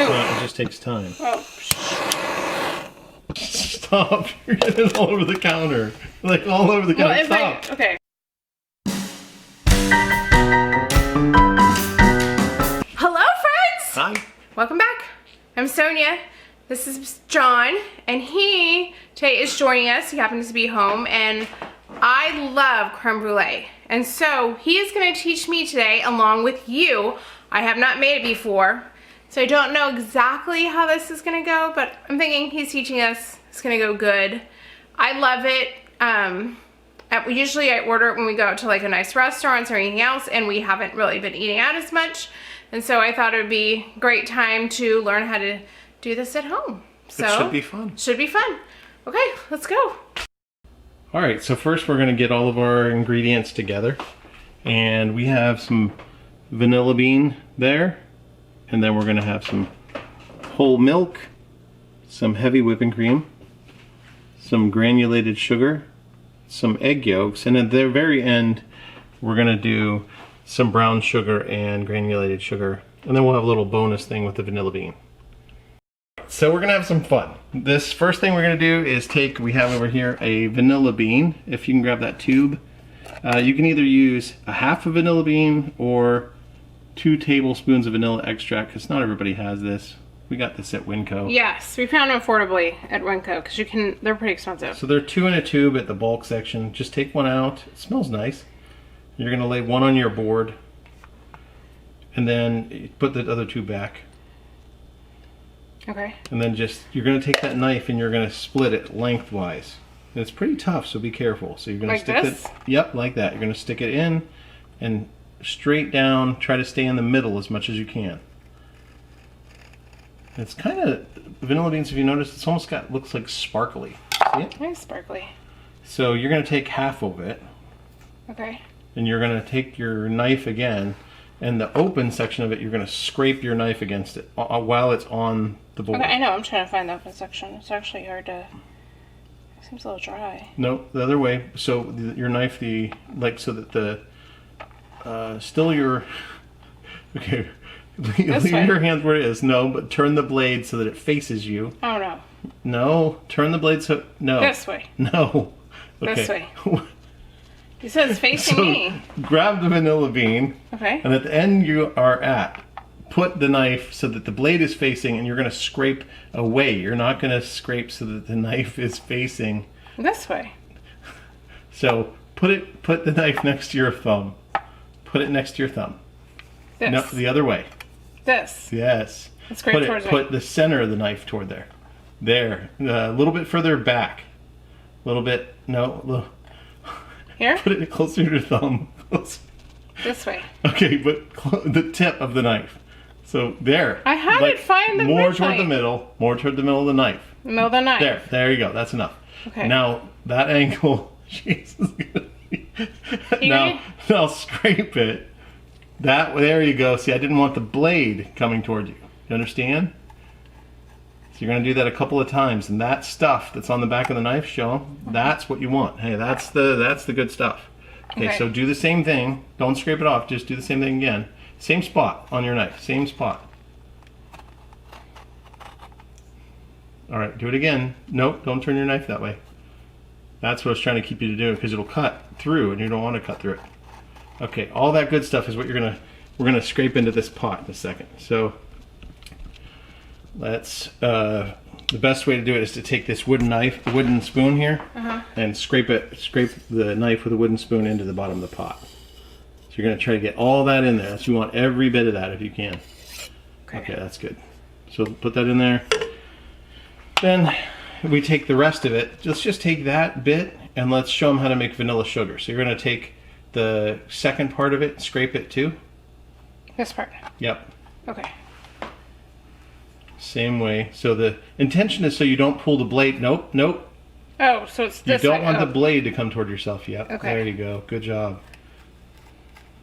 It just takes time. Oh. Stop. You're getting it all over the counter. Like all over the counter. Stop. Okay. Hello, friends. Hi. Welcome back. I'm Sonia. This is John, and he today is joining us. He happens to be home, and I love creme brulee. And so he is going to teach me today along with you. I have not made it before, so I don't know exactly how this is going to go, but I'm thinking he's teaching us. It's going to go good. I love it. Usually I order it when we go out to like a nice restaurant or anything else, and we haven't really been eating out as much. And so I thought it would be a great time to learn how to do this at home. So it should be fun. Should be fun. Okay, let's go. All right, so first we're going to get all of our ingredients together. And we have some vanilla bean there. And then we're going to have some whole milk, some heavy whipping cream, some granulated sugar, some egg yolks, and at the very end we're going to do some brown sugar and granulated sugar. And then we'll have a little bonus thing with the vanilla bean. So we're gonna have some fun. This first thing we're gonna do is we have over here a vanilla bean. If you can grab that tube. You can either use a half a vanilla bean or 2 tablespoons of vanilla extract, because not everybody has this. We got this at Winco. Yes, we found them affordably at Winco, because they're pretty expensive. So they're 2 in a tube at the bulk section. Just take one out. It smells nice. You're gonna lay one on your board, and then put the other 2 back. Okay. And then you're going to take that knife and you're going to split it lengthwise. And it's pretty tough, so be careful. So you're going to stick it. Yep, like that. You're going to stick it in and straight down. Try to stay in the middle as much as you can. It's kind of vanilla beans. If you notice, it's almost looks like sparkly. See it? Nice sparkly. So you're going to take half of it. Okay. And you're going to take your knife again. And the open section of it, you're going to scrape your knife against it while it's on the board. Okay, I know. I'm trying to find the open section. It's actually hard to... It seems a little dry. No, the other way. So your knife, so that the... still your... Okay. Leave your hands where it is. No, but turn the blade so that it faces you. Oh, no. No. Turn the blade so... No. This way. No. Okay. This way. He says facing me. Grab the vanilla bean. Okay. And at the end you are at, put the knife so that the blade is facing, and you're going to scrape away. You're not going to scrape so that the knife is facing this way. So put the knife next to your thumb. Put it next to your thumb. This. No, the other way. This. Yes. Let's scrape towards me. Put the center of the knife toward there. There. A little bit further back. A little bit. No. Here? Put it closer to your thumb. This way. Okay, but the tip of the knife. So there. I had it find the more toward the middle. More toward the middle of the knife. The middle of the knife. There you go. That's enough. Okay. Now that angle. Jesus. Now scrape it. There you go. See, I didn't want the blade coming toward you. You understand? So you're going to do that a couple of times, and that stuff that's on the back of the knife, show them, that's what you want. Hey, that's the good stuff. Okay, so do the same thing. Don't scrape it off. Just do the same thing again. Same spot on your knife. Same spot. All right, do it again. Nope, don't turn your knife that way. That's what I was trying to keep you to do, because it'll cut through, and you don't want to cut through it. Okay, all that good stuff is what we're gonna scrape into this pot in a second. So let's the best way to do it is to take this wooden spoon here, and scrape the knife with a wooden spoon into the bottom of the pot. So you're gonna try to get all that in there. So you want every bit of that if you can. Okay, that's good. So put that in there. Then we take the rest of it. Let's just take that bit and let's show them how to make vanilla sugar. So you're gonna take the second part of it, scrape it too. This part? Yep. Okay. Same way. So the intention is so you don't pull the blade. Nope. Oh, so it's this way. You don't want the blade to come toward yourself. Yep. Okay. There you go. Good job.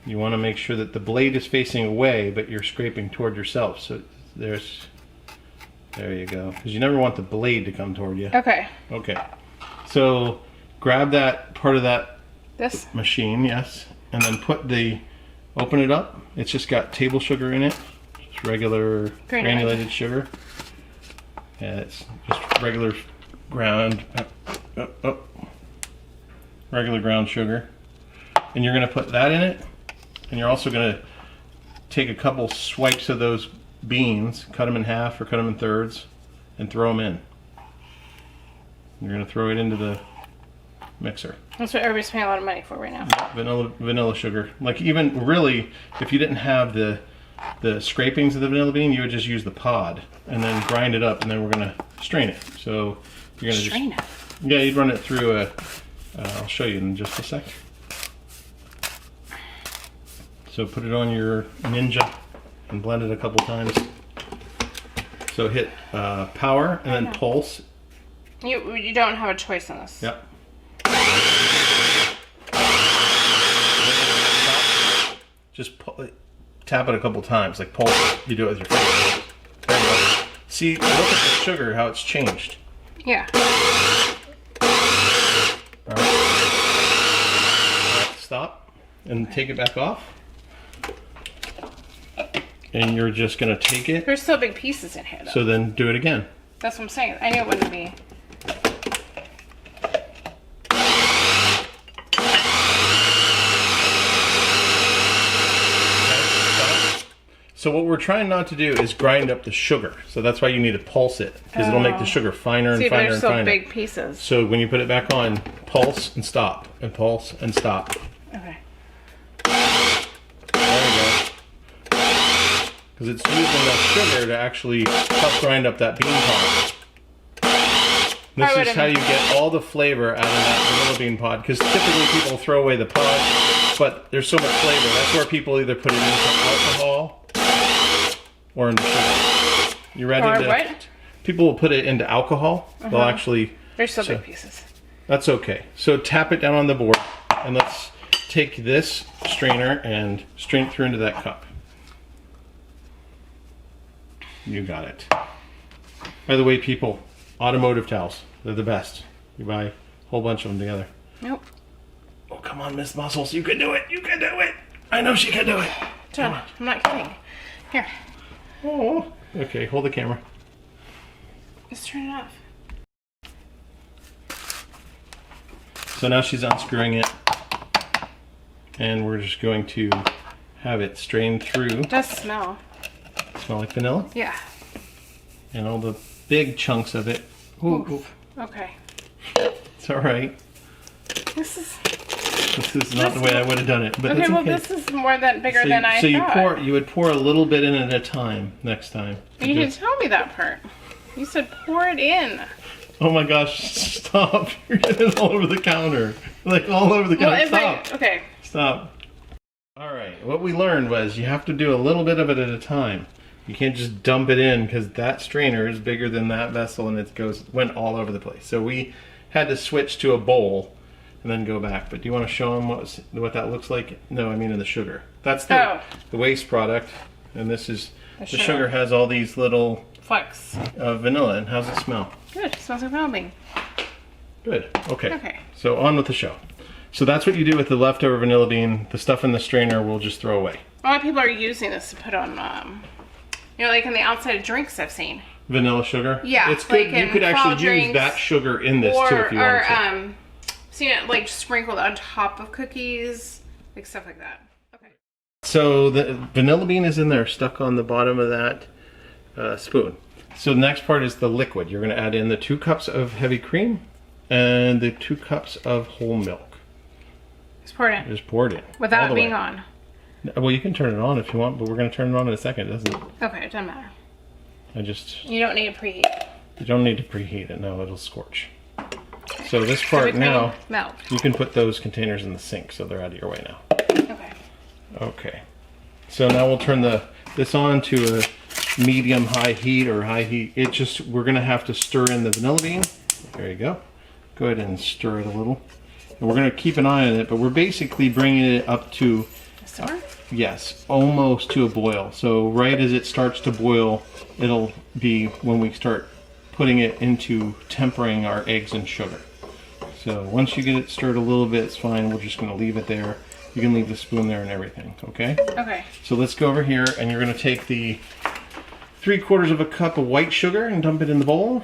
You want to make sure that the blade is facing away, but you're scraping toward yourself. So there you go. Because you never want the blade to come toward you. Okay. Okay. So grab that part of that machine, yes, and then open it up. It's just got table sugar in it. Just regular granulated sugar. And it's just regular ground, regular ground sugar. And you're going to put that in it. And you're also going to take a couple swipes of those beans, cut them in half or cut them in thirds, and throw them in. You're going to throw it into the mixer. That's what everybody's paying a lot of money for right now. Vanilla sugar. Like, even really, if you didn't have the scrapings of the vanilla bean, you would just use the pod and then grind it up, and then we're going to strain it. So you're going to strain it? Yeah, you'd run it through a, I'll show you in just a second. So put it on your Ninja and blend it a couple times. So hit power and then pulse. You don't have a choice in this. Yep. Just tap it a couple times, like pulse it. You do it with your finger. There you go. See, look at the sugar, how it's changed. Yeah. All right, stop and take it back off. And you're just gonna take it. There's still big pieces in here though. So then do it again. That's what I'm saying. I knew it wouldn't be. So what we're trying not to do is grind up the sugar. So that's why you need to pulse it, because it'll make the sugar finer and finer and finer. There's still big pieces. So when you put it back on, pulse and stop, and pulse and stop. Okay. There you go. Because it's using enough sugar to actually help grind up that bean pod. This is how you get all the flavor out of that vanilla bean pod, because typically people throw away the pod, but there's so much flavor. That's where people either put it into alcohol or into sugar. You ready to? What? People will put it into alcohol. They'll actually. There's still big pieces. That's okay. So tap it down on the board, and let's take this strainer and strain it through into that cup. You got it. By the way, people, automotive towels, they're the best. You buy a whole bunch of them together. Nope. Oh, come on, Miss Muscles. You can do it. You can do it. I know she can do it. John, I'm not kidding. Here. Oh, okay. Hold the camera. Just turn it off. So now she's unscrewing it. And we're just going to have it strained through. It does smell. Smell like vanilla? Yeah. And all the big chunks of it. Ooh, ooh. Okay. It's all right. This is not the way I would have done it, but okay. it's Well, okay. this is more than bigger than I thought. You would pour a little bit in at a time next time. You didn't tell me that part. You said pour it in. Oh my gosh! Stop! You're getting it all over the counter, like all over the counter. Stop! Okay. Stop. All right. What we learned was you have to do a little bit of it at a time. You can't just dump it in, because that strainer is bigger than that vessel, and it went all over the place. So we had to switch to a bowl and then go back. But do you want to show them what that looks like? No, I mean in the sugar. That's the waste product, and this is the sugar has all these little flecks of vanilla. And how's it smell? Good. It smells like vanilla bean. Good. Okay. Okay. So on with the show. So that's what you do with the leftover vanilla bean. The stuff in the strainer we'll just throw away. A lot of people are using this to put on, you know, like in the outside of drinks I've seen. Vanilla sugar? Yeah. It's good. Like you could actually use that sugar in this too if you wanted to. Seen it like sprinkled on top of cookies, like stuff like that. Okay. So the vanilla bean is in there, stuck on the bottom of that spoon. So the next part is the liquid. You're going to add in the 2 cups of heavy cream and the 2 cups of whole milk. Just pour it in. Just pour it in. Without it being on. Well, you can turn it on if you want, but we're going to turn it on in a second, doesn't it? Okay, it doesn't matter. You don't need to preheat. You don't need to preheat it. No, it'll scorch. So this part now, you can put those containers in the sink, so they're out of your way now. Okay. Okay. So now we'll turn this on to a medium-high heat or high heat. We're going to have to stir in the vanilla bean. There you go. Go ahead and stir it a little. And we're going to keep an eye on it, but we're basically bringing it up to... Yes, almost to a boil. So right as it starts to boil, it'll be when we start putting it into tempering our eggs and sugar. So once you get it stirred a little bit, it's fine. We're just going to leave it there. You can leave the spoon there and everything, okay? Okay. So let's go over here, and you're going to take the 3/4 of a cup of white sugar and dump it in the bowl.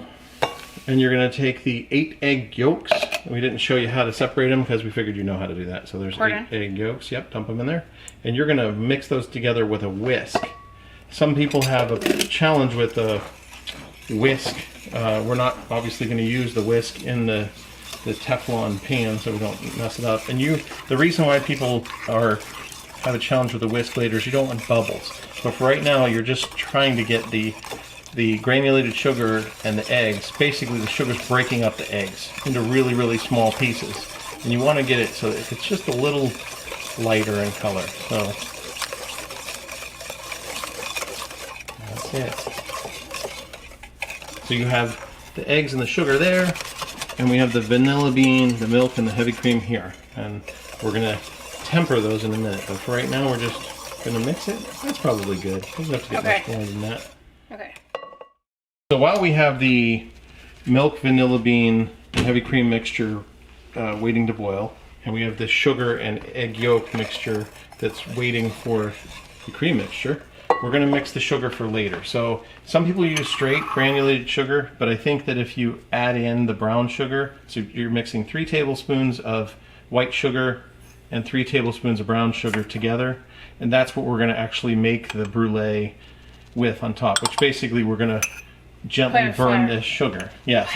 And you're going to take the 8 egg yolks. We didn't show you how to separate them because we figured you know how to do that. So there's 8 egg yolks. Yep, dump them in there. And you're going to mix those together with a whisk. Some people have a challenge with the whisk. We're not obviously going to use the whisk in the Teflon pan so we don't mess it up. And the reason why people have a challenge with the whisk later is you don't want bubbles. But for right now, you're just trying to get the granulated sugar and the eggs. Basically, the sugar's breaking up the eggs into really, really small pieces. And you want to get it so that it's just a little lighter in color. So that's it. So you have the eggs and the sugar there, and we have the vanilla bean, the milk, and the heavy cream here. And we're gonna temper those in a minute. But for right now, we're just gonna mix it. That's probably good. Doesn't have to get much more than that. Okay. So while we have the milk, vanilla bean, and heavy cream mixture waiting to boil, and we have the sugar and egg yolk mixture that's waiting for the cream mixture, we're going to mix the sugar for later. So some people use straight granulated sugar, but I think that if you add in the brown sugar, so you're mixing 3 tablespoons of white sugar and 3 tablespoons of brown sugar together, and that's what we're going to actually make the brulee with on top, which basically we're going to gently burn this sugar. Yes,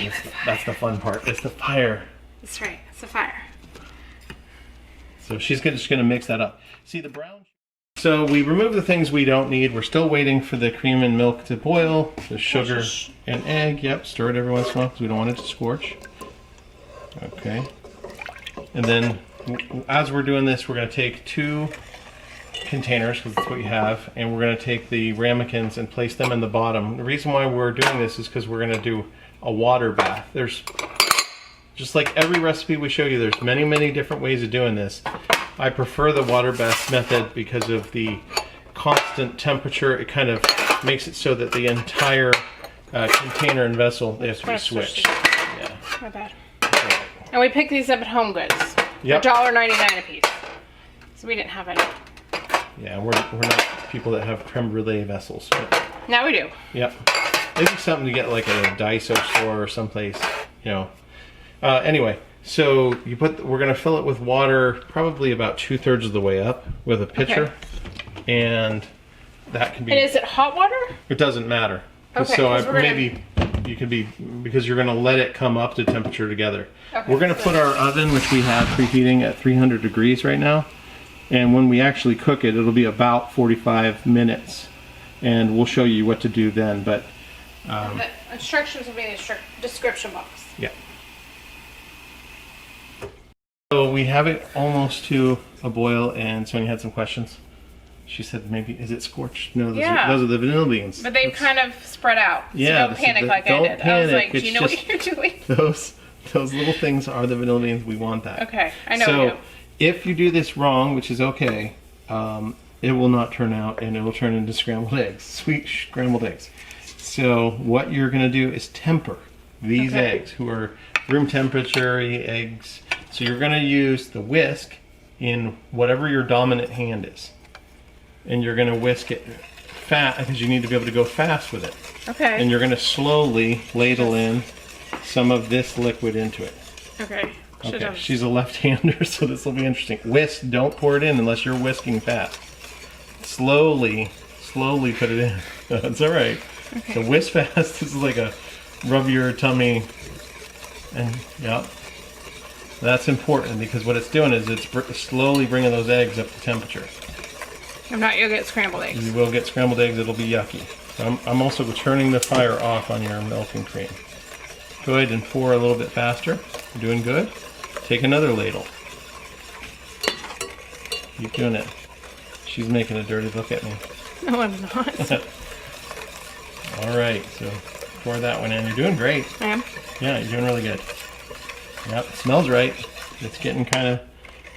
that's the fun part. It's the fire. That's right. It's the fire. So she's just going to mix that up. See the brown. So we remove the things we don't need. We're still waiting for the cream and milk to boil. The sugar and egg. Yep, stir it every once in a while because we don't want it to scorch. Okay. And then as we're doing this, we're going to take 2 containers, because that's what you have, and we're going to take the ramekins and place them in the bottom. The reason why we're doing this is because we're going to do a water bath. There's, just like every recipe we show you, there's many, many different ways of doing this. I prefer the water bath method because of the constant temperature. It kind of makes it so that the entire container and vessel, they have to be switched. Yeah. My bad. And we picked these up at Home Goods. Yep. $1.99 a piece. So we didn't have any. Yeah, we're not people that have creme brulee vessels. But now we do. Yep. Maybe something to get like at a Daiso store or someplace, you know. Anyway, so we're gonna fill it with water, probably about 2/3 of the way up with a pitcher, and that can be. And is it hot water? It doesn't matter. Okay. So maybe you could be, because you're gonna let it come up to temperature together. Okay, we're gonna put our oven, which we have preheating at 300 degrees right now. And when we actually cook it, it'll be about 45 minutes. And we'll show you what to do then. But the instructions will be in the description box. Yeah. So we have it almost to a boil, and Sonia had some questions. She said, maybe, is it scorched? No, those are the vanilla beans. But they've kind of spread out. So yeah. don't panic like I did. I was like, do you know what you're doing? Those little things are the vanilla beans. We want that. Okay, I know you do. If you do this wrong, which is okay, it will not turn out, and it will turn into scrambled eggs, sweet scrambled eggs. So what you're going to do is temper these eggs, who are room temperature eggs. So you're going to use the whisk in whatever your dominant hand is, and you're going to whisk it fast because you need to be able to go fast with it. Okay. And you're going to slowly ladle in some of this liquid into it. Okay. Okay, she's a left-hander, so this will be interesting. Whisk, don't pour it in unless you're whisking fast. Slowly put it in. That's all right. Okay. So whisk fast. This is like a rub your tummy, and yep. That's important because what it's doing is it's slowly bringing those eggs up to temperature. If not, you'll get scrambled eggs. You will get scrambled eggs. It'll be yucky. So I'm also turning the fire off on your milk and cream. Go ahead and pour a little bit faster. You're doing good. Take another ladle. Keep doing it. She's making a dirty look at me. No, I'm not. All right, so pour that one in. You're doing great. I am? Yeah, you're doing really good. Yep, it smells right. It's getting kind of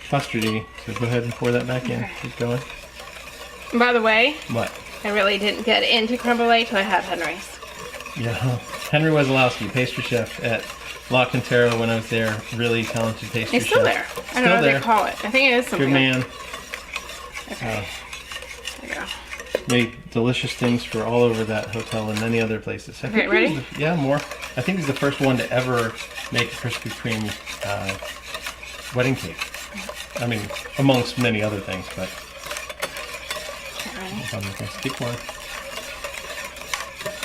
custardy, so go ahead and pour that back in. Keep going. By the way, what? I really didn't get into creme brulee till I had Henry's. Yeah, Henry Wesolowski, pastry chef at La Cantera when I was there. Really talented pastry chef. He's still there. I don't know what they call it. I think it is something. Good man. Okay. There you go. made delicious things for all over that hotel and many other places. I think ready? Yeah, more. I think he's the first one to ever make a Krispy Kreme wedding cake. I mean, amongst many other things, but. Keep going.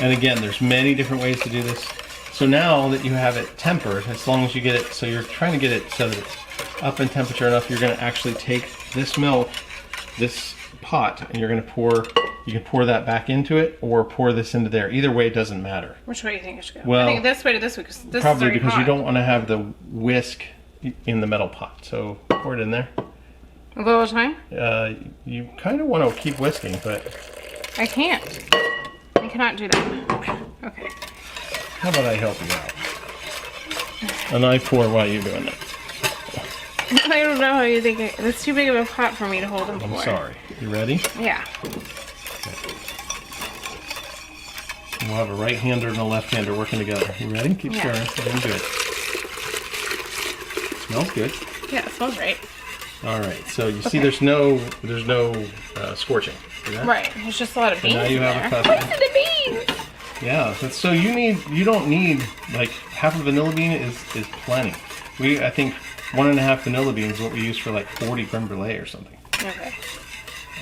And again, there's many different ways to do this. So now that you have it tempered, as long as you get it, so you're trying to get it so that it's up in temperature enough, you're going to actually take this milk, this pot, and you're going to pour, you can pour that back into it or pour this into there. Either way, it doesn't matter. Which way do you think it should go? Well, I think this way to this way, because this probably is because hot. you don't want to have the whisk in the metal pot. So pour it in there. A little time? You kind of want to keep whisking, but... I can't. I cannot do that. Okay. How about I help you out? And I pour while you're doing that. I don't know how you think that's too big of a pot for me to hold them for. I'm sorry. You ready? Yeah. Okay. We'll have a right-hander and a left-hander working together. You ready? Keep stirring. Let me do it. Smells good. Yeah, it smells great. All right. So you see, there's no scorching. See that? Right. There's just a lot of beans. And now you have a custard. Where's the beans? Yeah. So you don't need like half a vanilla bean is plenty. I think 1.5 vanilla beans is what we use for like 40 creme brulee or something. Okay.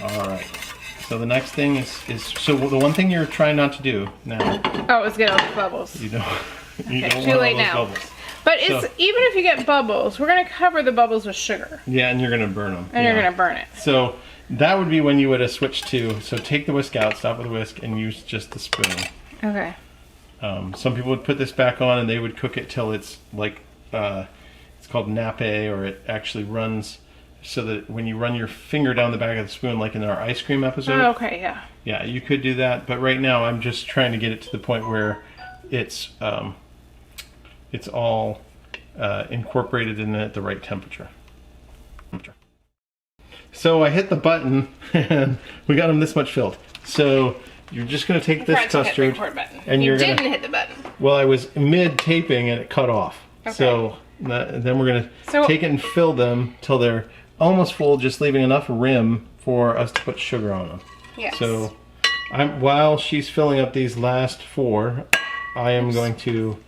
All right. So the next thing is so the one thing you're trying not to do now. Oh, it's get all the bubbles. You don't. You Okay, don't too want late all those now. bubbles. But it's even if you get bubbles, we're gonna cover the bubbles with sugar. Yeah, and you're gonna burn them. And you're gonna burn it. So that would be when you would have switched to. So take the whisk out, stop with the whisk, and use just the spoon. Okay. Some people would put this back on and they would cook it till it's like it's called nappe, or it actually runs so that when you run your finger down the back of the spoon, like in our ice cream episode. Oh, okay, yeah. Yeah, you could do that, but right now I'm just trying to get it to the point where it's all incorporated in at the right temperature. So I hit the button and we got them this much filled. So you're just going to take this custard and you didn't hit the button. Well, I was mid taping and it cut off. Okay. So then we're going to take it and fill them till they're almost full, just leaving enough rim for us to put sugar on them. Yes. So while she's filling up these last 4, I am going to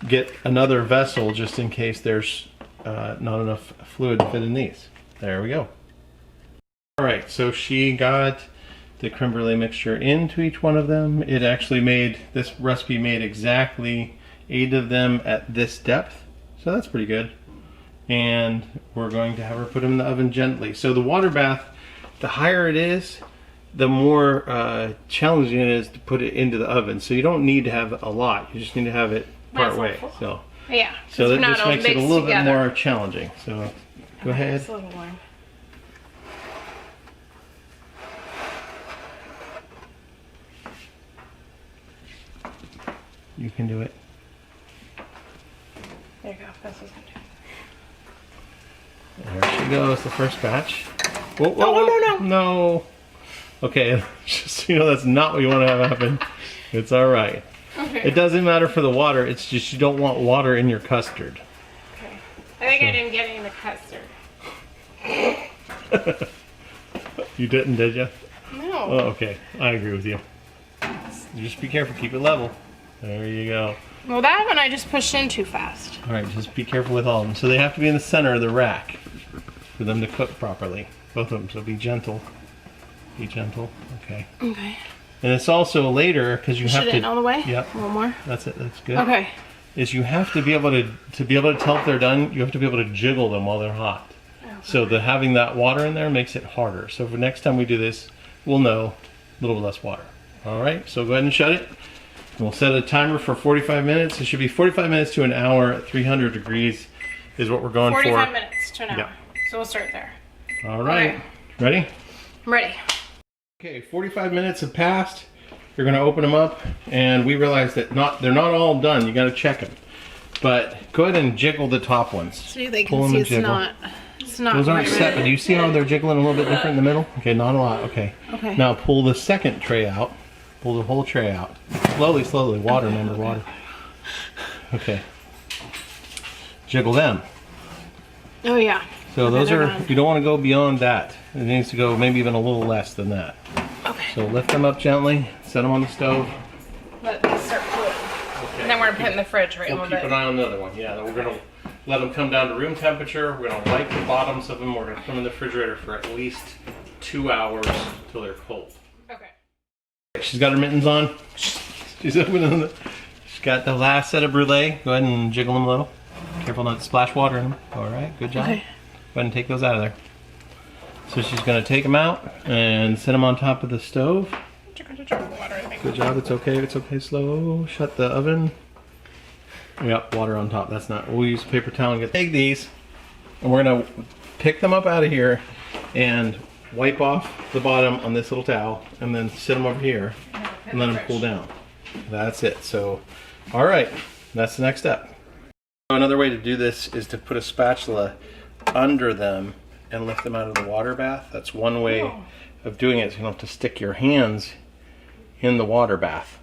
get another vessel just in case there's not enough fluid to fit in these. There we go. All right, so she got the creme brulee mixture into each one of them. It actually this recipe made exactly 8 of them at this depth. So that's pretty good. And we're going to have her put them in the oven gently. So the water bath, the higher it is, the more challenging it is to put it into the oven. So you don't need to have a lot. You just need to have it part way. So yeah. So that just makes it a little bit more challenging. So go ahead. It's a little warm. You can do it. There you go. That's what I'm doing. There she goes, the first batch. Whoa, whoa, no, whoa. no, no. No. Okay, just so you know, that's not what you want to have happen. It's all right. Okay. It doesn't matter for the water. It's just you don't want water in your custard. Okay. I think I didn't get any of the custard. You didn't, did you? No. Oh, okay. I agree with you. Just be careful. Keep it level. There you go. Well, that one I just pushed in too fast. All right, just be careful with all of them. So they have to be in the center of the rack for them to cook properly. Both of them. So be gentle. Be gentle. Okay. Okay. And it's also later because you have to. In all the way. Yep. One more. That's it. That's good. Okay. Is you have to be able to tell if they're done. You have to be able to jiggle them while they're hot. Okay. So having that water in there makes it harder. So for next time we do this, we'll know a little bit less water. All right. So go ahead and shut it. We'll set a timer for 45 minutes. It should be 45 minutes to an hour at 300 degrees is what we're going 45 minutes to an hour. Yeah. So we'll start there. All right. Ready? I'm ready. Okay, 45 minutes have passed. You're going to open them up, and we realize that they're not all done. You got to check them. But go ahead and jiggle the top ones. So they can see it's not. Those aren't set, but do you see how they're jiggling a little bit different in the middle? Okay, not a lot. Okay. Okay. Now pull the second tray out. Pull the whole tray out. Slowly, slowly. Water, remember, water. Okay. Jiggle them. Oh, yeah. So those are, you don't want to go beyond that. It needs to go maybe even a little less than that. Okay. So lift them up gently, set them on the stove. Let them start cooling. Okay. And then we're gonna put it in the fridge, right? We'll keep an eye on the other one. Yeah, then we're gonna let them come down to room temperature. We're gonna wipe the bottoms of them. We're gonna put them in the refrigerator for at least 2 hours till they're cold. Okay. She's got her mittens on. She's opening them. She's got the last set of brulee. Go ahead and jiggle them a little. Careful not to splash water in them. All right, good job. Okay. Go ahead and take those out of there. So she's gonna take them out and set them on top of the stove. Good job. It's okay. It's okay. Slow. Shut the oven. Yep, water on top. That's not. We'll use a paper towel and take these, and we're gonna pick them up out of here and wipe off the bottom on this little towel, and then sit them over here and let them cool down. That's it. So, all right, that's the next step. Another way to do this is to put a spatula under them and lift them out of the water bath. That's one way of doing it. So you don't have to stick your hands in the water bath.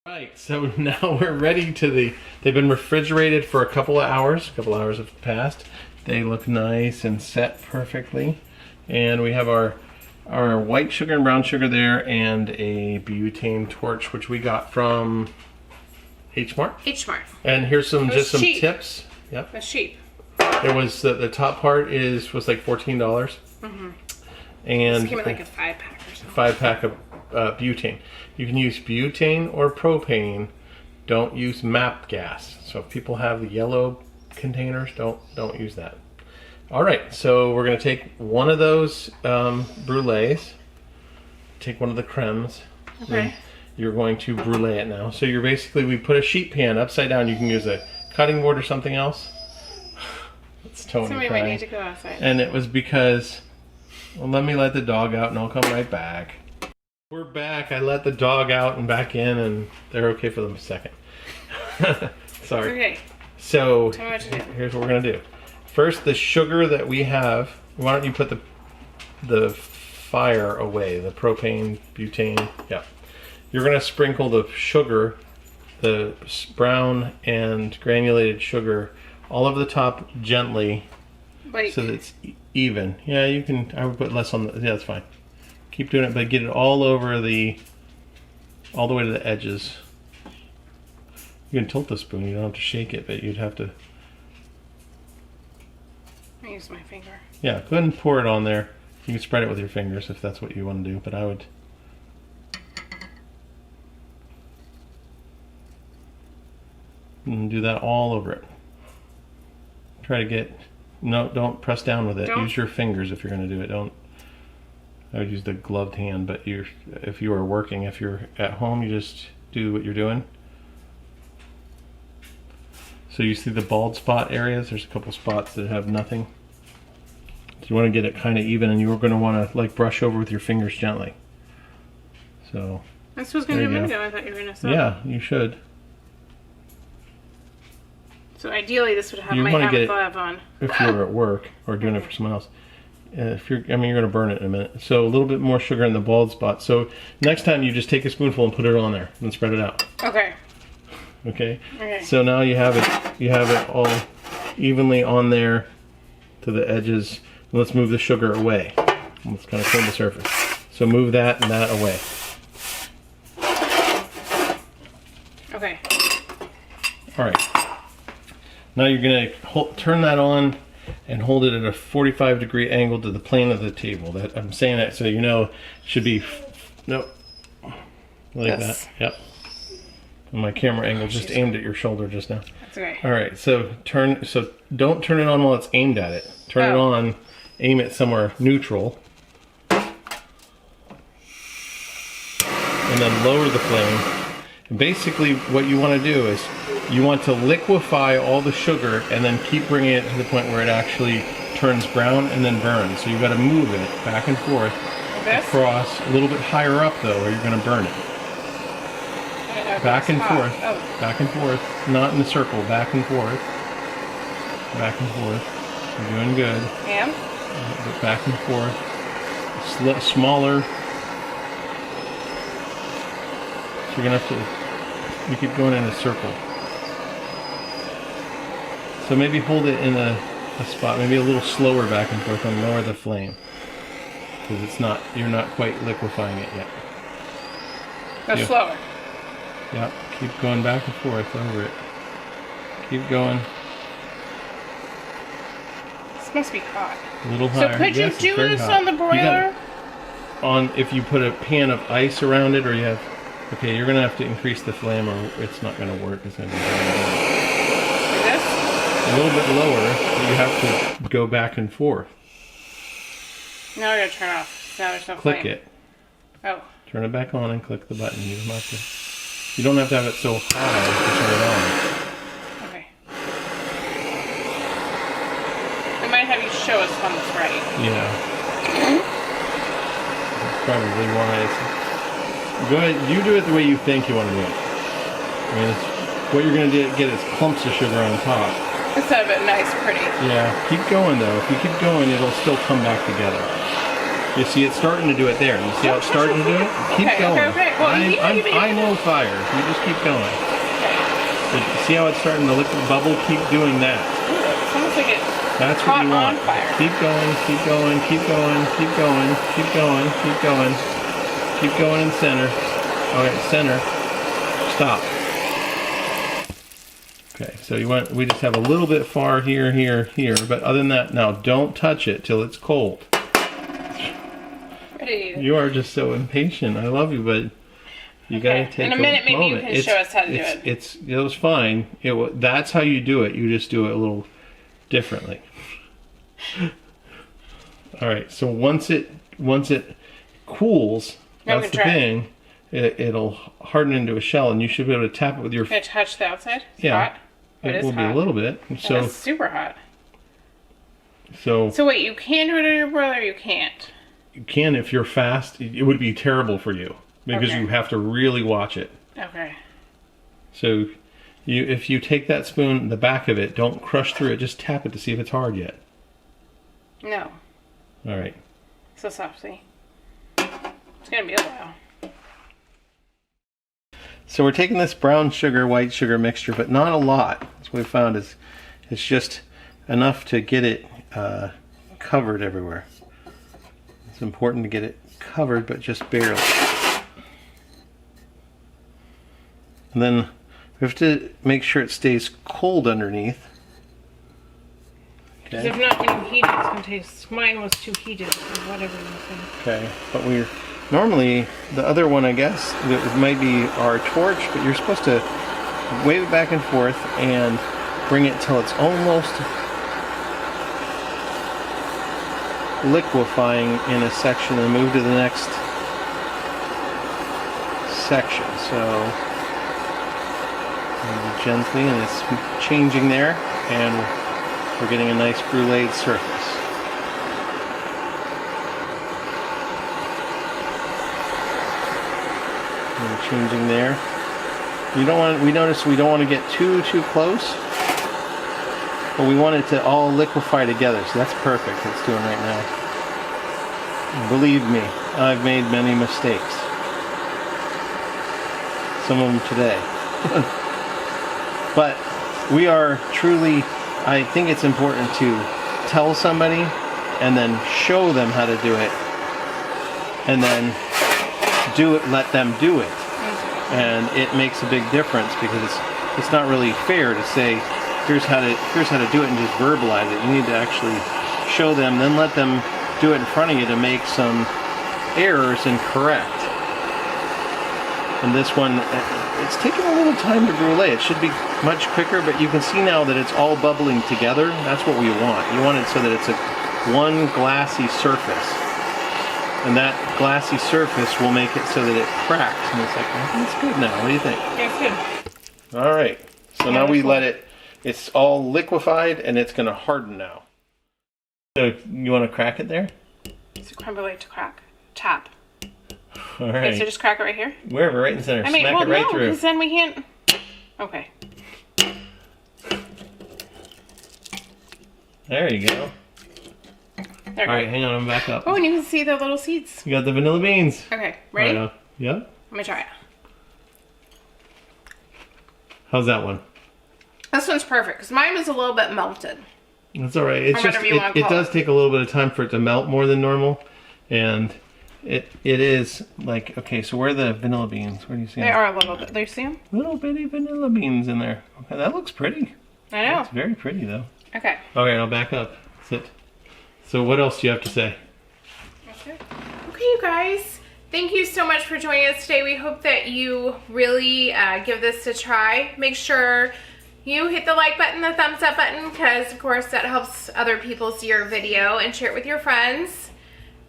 Right, so now we're ready to they've been refrigerated for a couple of hours. A couple hours have passed. They look nice and set perfectly. And we have our white sugar and brown sugar there, and a butane torch, which we got from H Mart. H Mart. And here's some just cheap. some tips. Yep. That's cheap. It was the top part was like $14. Mm-hmm. And this came in like a 5-pack or something. 5-pack of butane. You can use butane or propane. Don't use MAP gas. So if people have the yellow containers, don't use that. All right, so we're gonna take one of those brulees, take one of the cremes. Okay. You're going to brulee it now. So you're basically, we put a sheet pan upside down. You can use a cutting board or something else. It's Tony Somebody crying. might need to go outside. And it was because, well, let me let the dog out and I'll come right back. We're back. I let the dog out and back in, and they're okay for them a second. Sorry. Okay. So Tell me what to do. here's what we're gonna do. First, the sugar that we have. Why don't you put the fire away? The propane, butane. Yeah. You're gonna sprinkle the sugar, the brown and granulated sugar, all over the top gently, Like, so that it's even. Yeah, you can. I would put less on the. Yeah, that's fine. Keep doing it, but get it all over all the way to the edges. You can tilt the spoon. You don't have to shake it, but you'd have to. I use my finger. Yeah, go ahead and pour it on there. You can spread it with your fingers if that's what you want to do, but I would. And do that all over it. Try to get. No, don't press down with it. Don't? Use your fingers if you're going to do it. Don't. I would use the gloved hand, but if you are working, if you're at home, you just do what you're doing. So you see the bald spot areas? There's a couple spots that have nothing. So you want to get it kind of even, and you're going to want to like brush over with your fingers gently. So. That's what I was going to do a minute ago. I thought you were going to stop. Yeah, you should. So ideally, this would have You my wanna have get a it- glove on. If you're at work or doing it for someone else. If you're, I mean, you're going to burn it in a minute. So a little bit more sugar in the bald spot. So next time you just take a spoonful and put it on there and spread it out. Okay. Okay. Okay. So now you have it all evenly on there to the edges. And let's move the sugar away. Let's kind of clean the surface. So move that and that away. Okay. All right. Now you're going to turn that on and hold it at a 45-degree angle to the plane of the table. That I'm saying that so you know it should be nope. Like Yes. that. Yep. And my camera angle just aimed at your shoulder just now. That's okay. All right. So don't turn it on while it's aimed at it. Turn it on, aim it somewhere neutral. And then lower the flame. And basically what you want to do is you want to liquefy all the sugar and then keep bringing it to the point where it actually turns brown and then burns. So you've got to move it back and forth This? across, a little bit higher up though, or you're going to burn it. Back and hot. forth. Oh. Back and forth. Not in a circle. Back and forth. Back and forth. You're doing good. Yeah. But back and forth. Smaller. So you're gonna have to. You keep going in a circle. So maybe hold it in a spot. Maybe a little slower back and forth and lower the flame. Because it's not. You're not quite liquefying it yet. Go slower. Yeah, keep going back and forth over it. Keep going. This must be hot. A little higher. So could you do this on the broiler? If you put a pan of ice around it, or you have, okay, you're gonna have to increase the flame, or it's not gonna work. It's gonna be Like this? a little bit lower. So you have to go back and forth. Now I gotta turn off. Now there's no Click flame. it. Oh. Turn it back on and click the button. You don't have to. You don't have to have it so high to turn it on. Okay. I might have you show us when it's right. Yeah. That's probably wise. Go ahead. You do it the way you think you want to do it. I mean, what you're going to get is clumps of sugar on top. Instead of it nice, pretty. Yeah. Keep going though. If you keep going, it'll still come back together. You see it's starting to do it there. You see how it's starting to do it? Keep going. Okay. Well, I know fire. You just keep going. Okay. But see how it's starting to liquid bubble? Keep doing that. It's almost like it's That's what you want. on fire. Keep going, keep going, keep going, keep going, keep going, keep going. Keep going in center. Alright, center. Stop. Okay, so we just have a little bit far here, here, here. But other than that, now don't touch it till it's cold. You are just so impatient. I love you, but you gotta take in a minute. Maybe moment. you can show us how to do it. It was fine. That's how you do it. You just do it a little differently. All right. So once it cools, that's the thing. It'll harden into a shell, and you should be able to tap it with your. Can I touch the outside? It's yeah. hot. It will be a little bit. So it's super hot. So wait, you can do it on your broiler. You can't. You can if you're fast. It would be terrible for you because you have to really watch it. Okay. So if you take that spoon, the back of it, don't crush through it. Just tap it to see if it's hard yet. No. All right. So soft, see? It's gonna be a while. So we're taking this brown sugar, white sugar mixture, but not a lot. That's what we found is it's just enough to get it covered everywhere. It's important to get it covered, but just barely. And then we have to make sure it stays cold underneath. Because if not, when you heat it, it's going to taste... Mine was too heated, or whatever you say. Okay, but we're... Normally, the other one, I guess, it might be our torch, but you're supposed to wave it back and forth and bring it till it's almost liquefying in a section and move to the next section. So maybe gently, and it's changing there, and we're getting a nice bruleed surface. And changing there. You don't want. We notice we don't want to get too close. But we want it to all liquefy together, so that's perfect. It's doing right now. Believe me, I've made many mistakes. Some of them today. But we are truly, I think it's important to tell somebody and then show them how to do it. And then do it, let them do it. And it makes a big difference because it's not really fair to say, here's how to do it and just verbalize it. You need to actually show them, then let them do it in front of you to make some errors and correct. And this one, it's taking a little time to brulee. It should be much quicker, but you can see now that it's all bubbling together. That's what we want. You want it so that it's one glassy surface. And that glassy surface will make it so that it cracks. And it's like, that's good now. What do you think? Yeah, it's good. All right. So now we let it. It's all liquefied and it's going to harden now. So you want to crack it there? It's a creme brulee to crack. Tap. All Okay, right. so just crack it right here. Wherever, right in the center. I mean, Smack well, it right no, through. because then we can't. Okay. There you go. There All right, hang on, I'm back up. Oh, and you can see the little seeds. You got the vanilla beans. Okay, ready? Right, yep. I'm gonna try it. How's that one? This one's perfect because mine was a little bit melted. That's all right. It's Or just whatever you wanna it call does it. take a little bit of time for it to melt more than normal, and it is like, okay. So where are the vanilla beans? Where do you see They them? are a little bit. There, you see them? Little bitty vanilla beans in there. Okay, that looks pretty. I know. It's very pretty though. Okay. Okay, I'll back up. Sit. So what else do you have to say? Okay, you guys. Thank you so much for joining us today. We hope that you really give this a try. Make sure you hit the like button, the thumbs up button, because of course that helps other people see your video, and share it with your friends.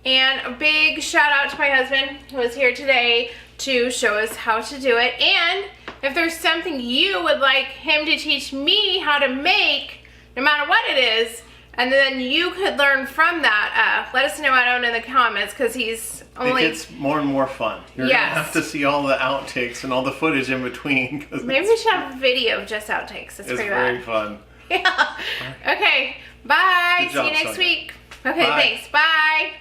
And a big shout out to my husband who is here today to show us how to do it. And if there's something you would like him to teach me how to make, no matter what it is, and then you could learn from that, let us know down in the comments, because he's only... It gets more and more fun. You're Yes. gonna have to see all the outtakes and all the footage in between. 'Cause Maybe we should have a video of just outtakes. It's pretty very bad. fun. Yeah. Okay, bye. Good job, See you next Sonia. week. Okay, Bye. thanks. Bye.